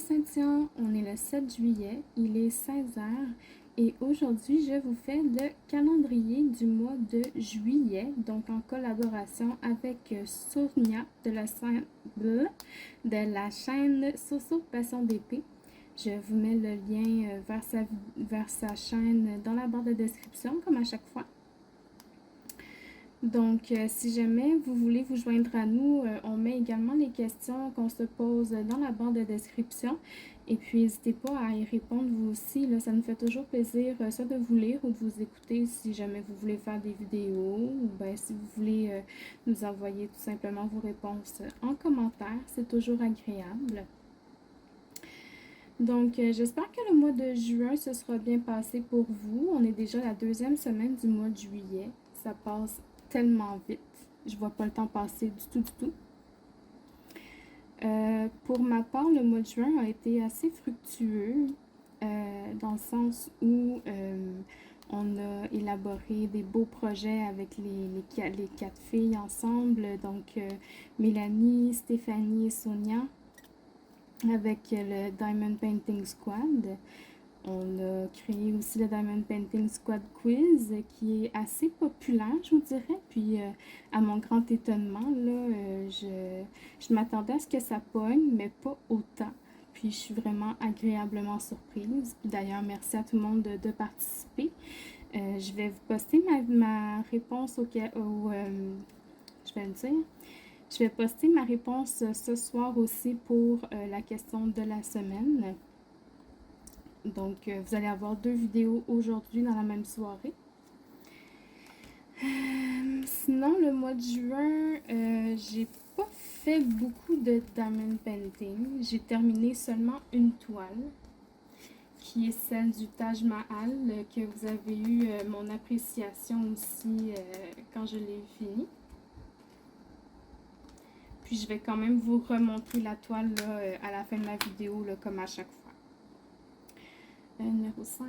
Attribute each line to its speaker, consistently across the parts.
Speaker 1: Saint-Yon, on est le 7 juillet, il est 16 heures et aujourd'hui je vous fais le calendrier du mois de juillet, donc en collaboration avec Sonia de la chaîne Soso Passion d'épée. Je vous mets le lien vers sa chaîne dans la barre de description comme à chaque fois. Donc, si jamais vous voulez vous joindre à nous, on met également les questions qu'on se pose dans la barre de description. Et puis, n'hésitez pas à y répondre vous aussi. Là, ça nous fait toujours plaisir soit de vous lire ou de vous écouter si jamais vous voulez faire des vidéos ou bien si vous voulez nous envoyer tout simplement vos réponses en commentaire. C'est toujours agréable. Donc, j'espère que le mois de juin se sera bien passé pour vous. On est déjà la deuxième semaine du mois de juillet. Ça passe tellement vite. Je vois pas le temps passer du tout. Pour ma part, le mois de juin a été assez fructueux dans le sens où on a élaboré des beaux projets avec les quatre filles ensemble. Donc, Mélanie, Stéphanie et Sonia avec le Diamond Painting Squad. On a créé aussi le Diamond Painting Squad Quiz qui est assez populaire, je vous dirais. Puis, à mon grand étonnement, là, je m'attendais à ce que ça pogne, mais pas autant. Puis, je suis vraiment agréablement surprise. Puis d'ailleurs, merci à tout le monde de participer. Je vais vous poster ma réponse je vais le dire. Je vais poster ma réponse ce soir aussi pour la question de la semaine. Donc, vous allez avoir 2 vidéos aujourd'hui dans la même soirée. Sinon, le mois de juin, j'ai pas fait beaucoup de diamond painting. J'ai terminé seulement une toile, qui est celle du Taj Mahal, que vous avez eu mon appréciation aussi quand je l'ai fini. Puis, je vais quand même vous remontrer la toile là, à la fin de la vidéo, là, comme à chaque fois. Numéro 5.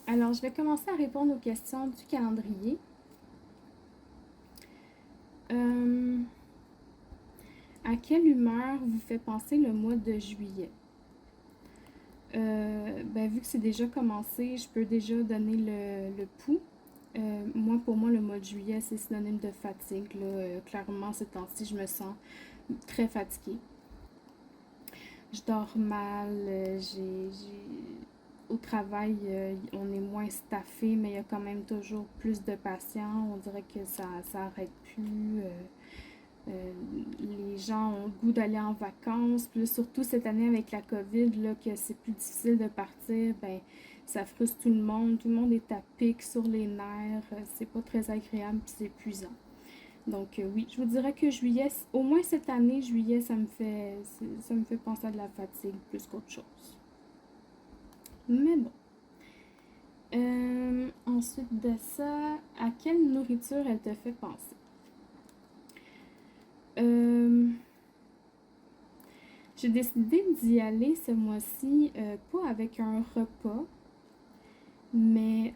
Speaker 1: Alors, je vais commencer à répondre aux questions du calendrier. À quelle humeur vous fait penser le mois de juillet? Vu que c'est déjà commencé, je peux déjà donner le pouls. Pour moi, le mois de juillet, c'est synonyme de fatigue. Là. Clairement, ces temps-ci, je me sens très fatiguée. Je dors mal, au travail, on est moins staffé, mais il y a quand même toujours plus de patients. On dirait que ça n'arrête plus. Les gens ont le goût d'aller en vacances. Puis là, surtout cette année avec la COVID, là, que c'est plus difficile de partir, ben ça frustre tout le monde. Tout le monde est à pic sur les nerfs. C'est pas très agréable puis c'est épuisant. Donc oui, je vous dirais que juillet, au moins cette année, juillet, ça me fait penser à de la fatigue plus qu'autre chose. Mais bon. Ensuite de ça, à quelle nourriture elle te fait penser? J'ai décidé d'y aller ce mois-ci, pas avec un repas, mais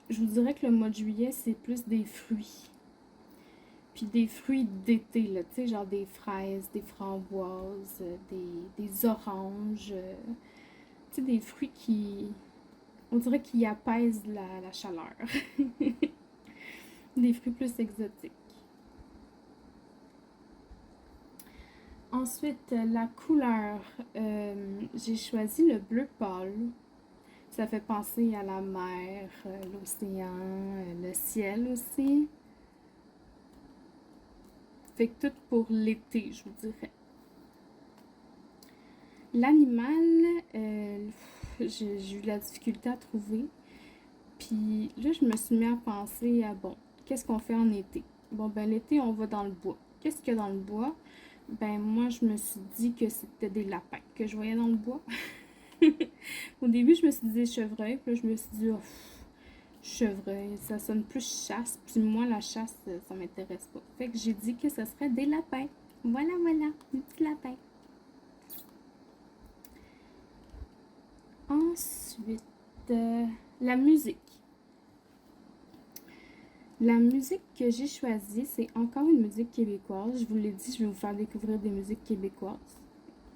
Speaker 1: je vous dirais que le mois de juillet, c'est plus des fruits. Puis des fruits d'été, là, tu sais, genre des fraises, des framboises, des oranges. Tu sais, des fruits on dirait qui apaisent la chaleur. Des fruits plus exotiques. Ensuite, la couleur. J'ai choisi le bleu pâle. Ça fait penser à la mer, l'océan, le ciel aussi. Fait que tout pour l'été, je vous dirais. L'animal, j'ai eu de la difficulté à trouver. Puis là, je me suis mis à penser à, bon, qu'est-ce qu'on fait en été? Bon, ben l'été, on va dans le bois. Qu'est-ce qu'il y a dans le bois? Ben moi, je me suis dit que c'était des lapins que je voyais dans le bois. Au début, je me suis dit des chevreuils. Puis là, je me suis dit, oh, chevreuil, ça sonne plus chasse. Puis moi, la chasse, ça m'intéresse pas. Fait que j'ai dit que ce serait des lapins. Voilà, des petits lapins. Ensuite, la musique. La musique que j'ai choisie, c'est encore une musique québécoise. Je vous l'ai dit, je vais vous faire découvrir des musiques québécoises.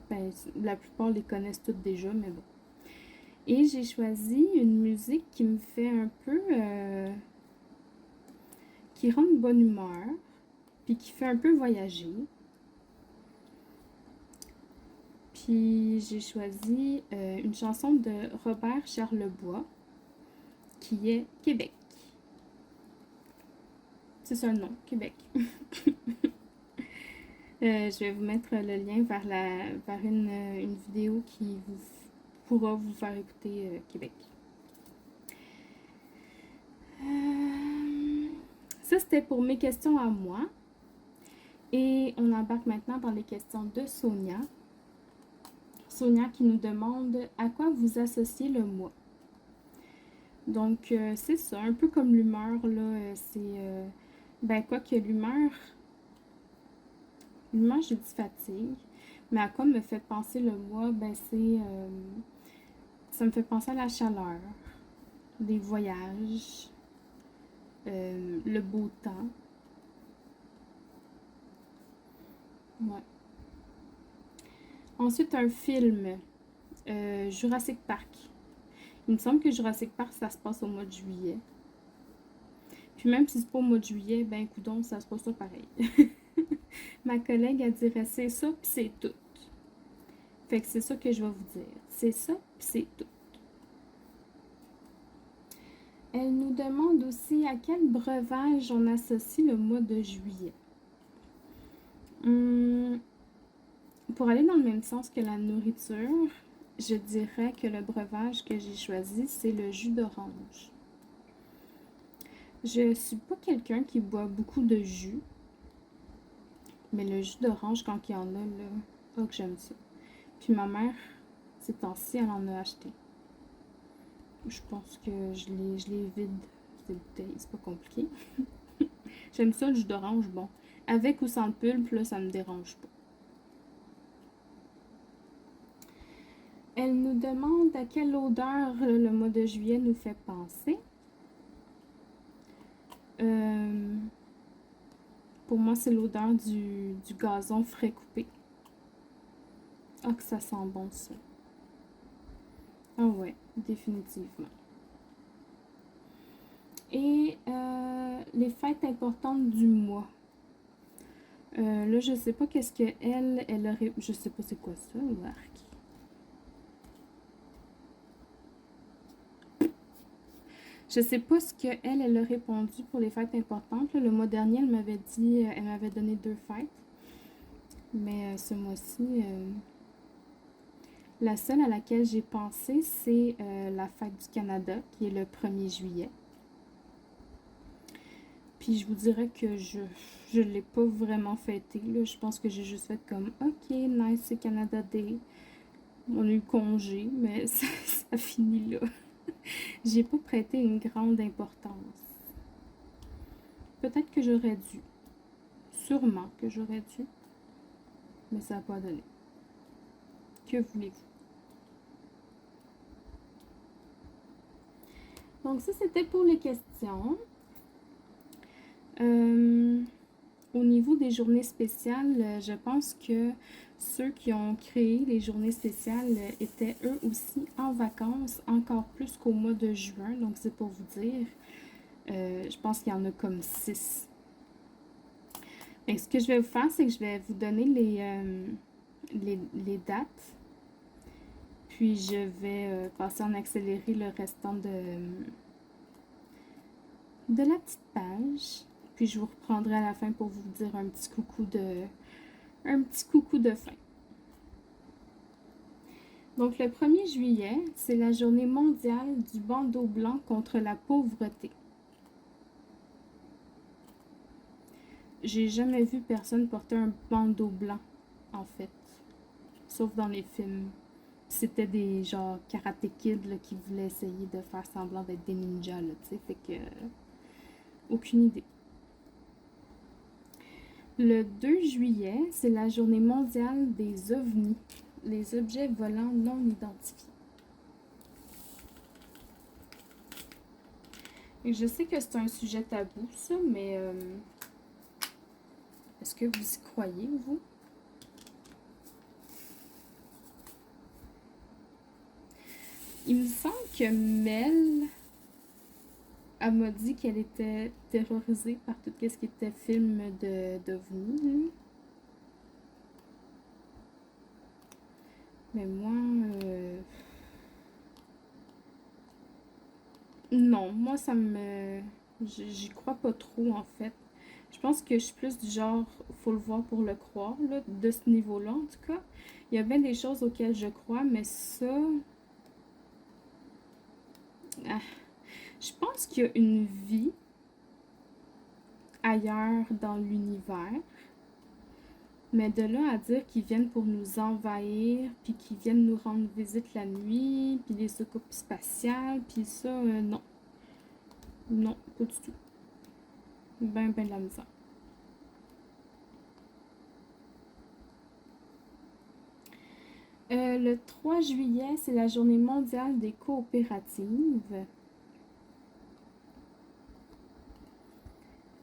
Speaker 1: Ben, la plupart les connaissent toutes déjà, mais bon. Et j'ai choisi une musique qui me fait un peu... qui rend de bonne humeur, puis qui fait un peu voyager. Puis j'ai choisi une chanson de Robert Charlebois, qui est Québec. C'est ça le nom, Québec. Je vais vous mettre le lien vers une vidéo qui pourra vous faire écouter Québec. Ça, c'était pour mes questions à moi. Et on embarque maintenant dans les questions de Sonia. Sonia qui nous demande à quoi vous associez le moi. Donc, c'est ça, un peu comme l'humeur, là, c'est... ben, quoi que l'humeur, j'ai dit fatigue, mais à quoi me fait penser le moi, ben, c'est... ça me fait penser à la chaleur, des voyages, le beau temps. Ouais. Ensuite, un film, Jurassic Park. Il me semble que Jurassic Park, ça se passe au mois de juillet. Puis même si c'est pas au mois de juillet, ben coudonc, ça se passe pas pareil. Ma collègue, elle dirait c'est ça, puis c'est tout. Fait que c'est ça que je vais vous dire. C'est ça, puis c'est tout. Elle nous demande aussi à quel breuvage on associe le mois de juillet. Pour aller dans le même sens que la nourriture, je dirais que le breuvage que j'ai choisi, c'est le jus d'orange. Je suis pas quelqu'un qui boit beaucoup de jus, mais le jus d'orange, quand il y en a, là, oh que j'aime ça. Puis ma mère, ces temps-ci, elle en a acheté. Je pense que je les vide, ces bouteilles, c'est pas compliqué. J'aime ça, le jus d'orange, bon. Avec ou sans le pulpe, là, ça me dérange pas. Elle nous demande à quelle odeur le mois de juillet nous fait penser. Pour moi, c'est l'odeur du gazon frais coupé. Ah, que ça sent bon, ça. Ah ouais, définitivement. Et les fêtes importantes du mois. Là, je sais pas qu'est-ce que elle aurait... Je sais pas c'est quoi ça, l'arc. Je sais pas ce qu'elle a répondu pour les fêtes importantes. Là. Le mois dernier, elle m'avait dit... elle m'avait donné 2 fêtes. Mais ce mois-ci... la seule à laquelle j'ai pensé, c'est la fête du Canada, qui est le 1er juillet. Puis je vous dirais que je l'ai pas vraiment fêté. Là. Je pense que j'ai juste fait comme ok, nice, c'est Canada Day. On a eu congé, mais ça finit là. J'ai pas prêté une grande importance. Peut-être que j'aurais dû. Sûrement que j'aurais dû. Mais ça n'a pas donné. Que voulez-vous? Donc ça, c'était pour les questions. Au niveau des journées spéciales, je pense que ceux qui ont créé les journées spéciales étaient eux aussi en vacances, encore plus qu'au mois de juin. Donc c'est pour vous dire, je pense qu'il y en a comme 6. Et ce que je vais vous faire, c'est que je vais vous donner les dates. Puis je vais passer en accéléré le restant de la petite page. Puis je vous reprendrai à la fin pour vous dire un petit coucou de fin. Donc le 1er juillet, c'est la journée mondiale du bandeau blanc contre la pauvreté. J'ai jamais vu personne porter un bandeau blanc, en fait. Sauf dans les films. C'était des genre karaté kids là, qui voulaient essayer de faire semblant d'être des ninjas, là, tu sais. Fait que... aucune idée. Le 2 juillet, c'est la journée mondiale des ovnis, les objets volants non identifiés. Et je sais que c'est un sujet tabou, ça, mais est-ce que vous y croyez, vous? Il me semble que Mel, elle m'a dit qu'elle était terrorisée par tout ce qui était film d'OVNI. Mais moi, non, moi ça me... J'y crois pas trop en fait. Je pense que je suis plus du genre, faut le voir pour le croire, là, de ce niveau-là en tout cas. Il y a bien des choses auxquelles je crois, mais ça... ah, je pense qu'il y a une vie ailleurs dans l'univers. Mais de là à dire qu'ils viennent pour nous envahir, puis qu'ils viennent nous rendre visite la nuit, puis des soucoupes spatiales, puis ça, non. Non, pas du tout. Ben de la misère. Le 3 juillet, c'est la journée mondiale des coopératives.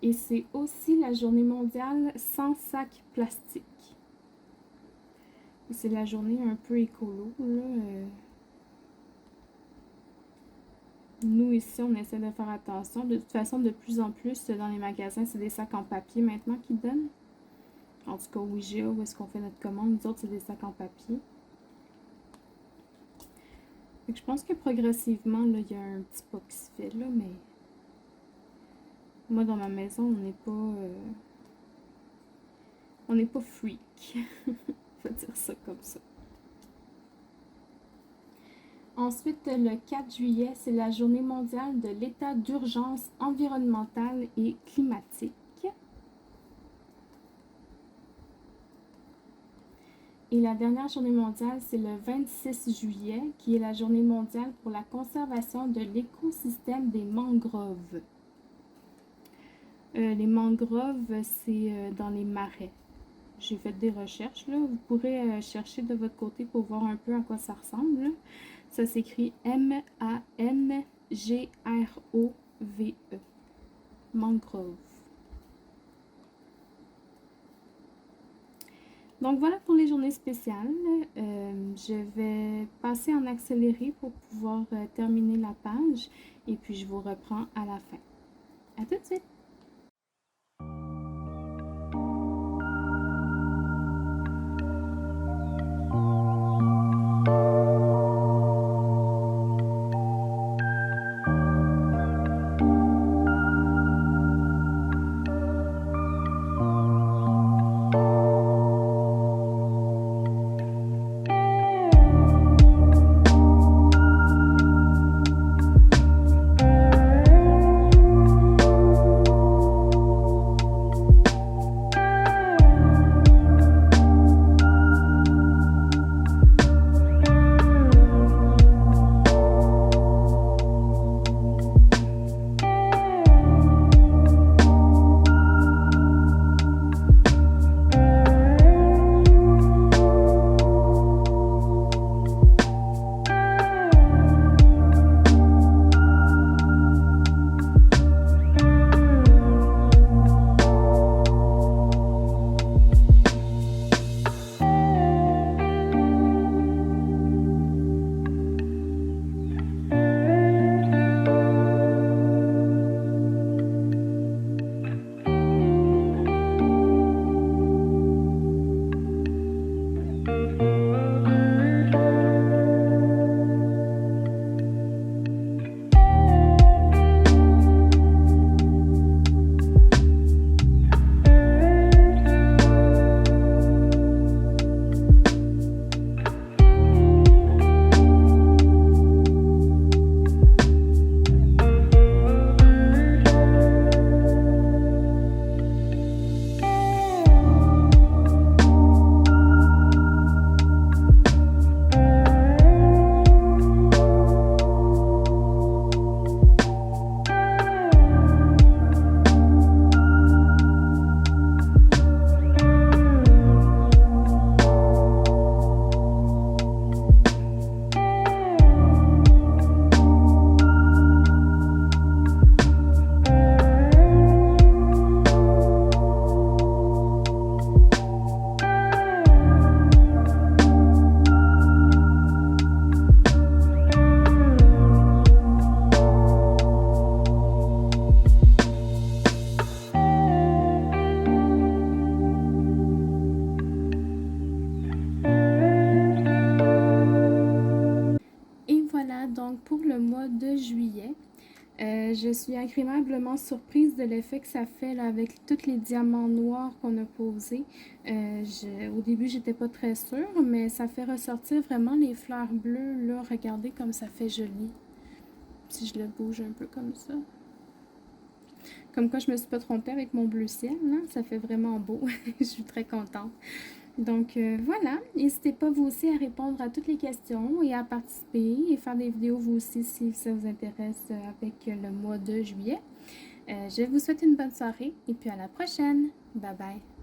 Speaker 1: Et c'est aussi la journée mondiale sans sac plastique. C'est la journée un peu écolo, là. Nous, ici, on essaie de faire attention. De toute façon, de plus en plus, dans les magasins, c'est des sacs en papier maintenant qu'ils donnent. En tout cas, au IGA, où est-ce qu'on fait notre commande, nous autres, c'est des sacs en papier. Fait que je pense que progressivement, là, il y a un petit pas qui se fait, là, mais... Moi, dans ma maison, on n'est pas freak. On va dire ça comme ça. Ensuite, le 4 juillet, c'est la journée mondiale de l'état d'urgence environnementale et climatique. Et la dernière journée mondiale, c'est le 26 juillet, qui est la journée mondiale pour la conservation de l'écosystème des mangroves. Les mangroves, c'est dans les marais. J'ai fait des recherches, là. Vous pourrez chercher de votre côté pour voir un peu à quoi ça ressemble, là. Ça s'écrit M-A-N-G-R-O-V-E. Mangrove. Donc voilà pour les journées spéciales. Je vais passer en accéléré pour pouvoir terminer la page et puis je vous reprends à la fin. À tout de suite! mois de juillet. Je suis agréablement surprise de l'effet que ça fait là, avec tous les diamants noirs qu'on a posés. Au début, j'étais pas très sûre, mais ça fait ressortir vraiment les fleurs bleues. Là, regardez comme ça fait joli. Si je le bouge un peu comme ça. Comme quoi, je me suis pas trompée avec mon bleu ciel, hein? Ça fait vraiment beau. Je suis très contente. Donc voilà, n'hésitez pas vous aussi à répondre à toutes les questions et à participer et faire des vidéos vous aussi si ça vous intéresse avec le mois de juillet. Je vous souhaite une bonne soirée et puis à la prochaine. Bye bye.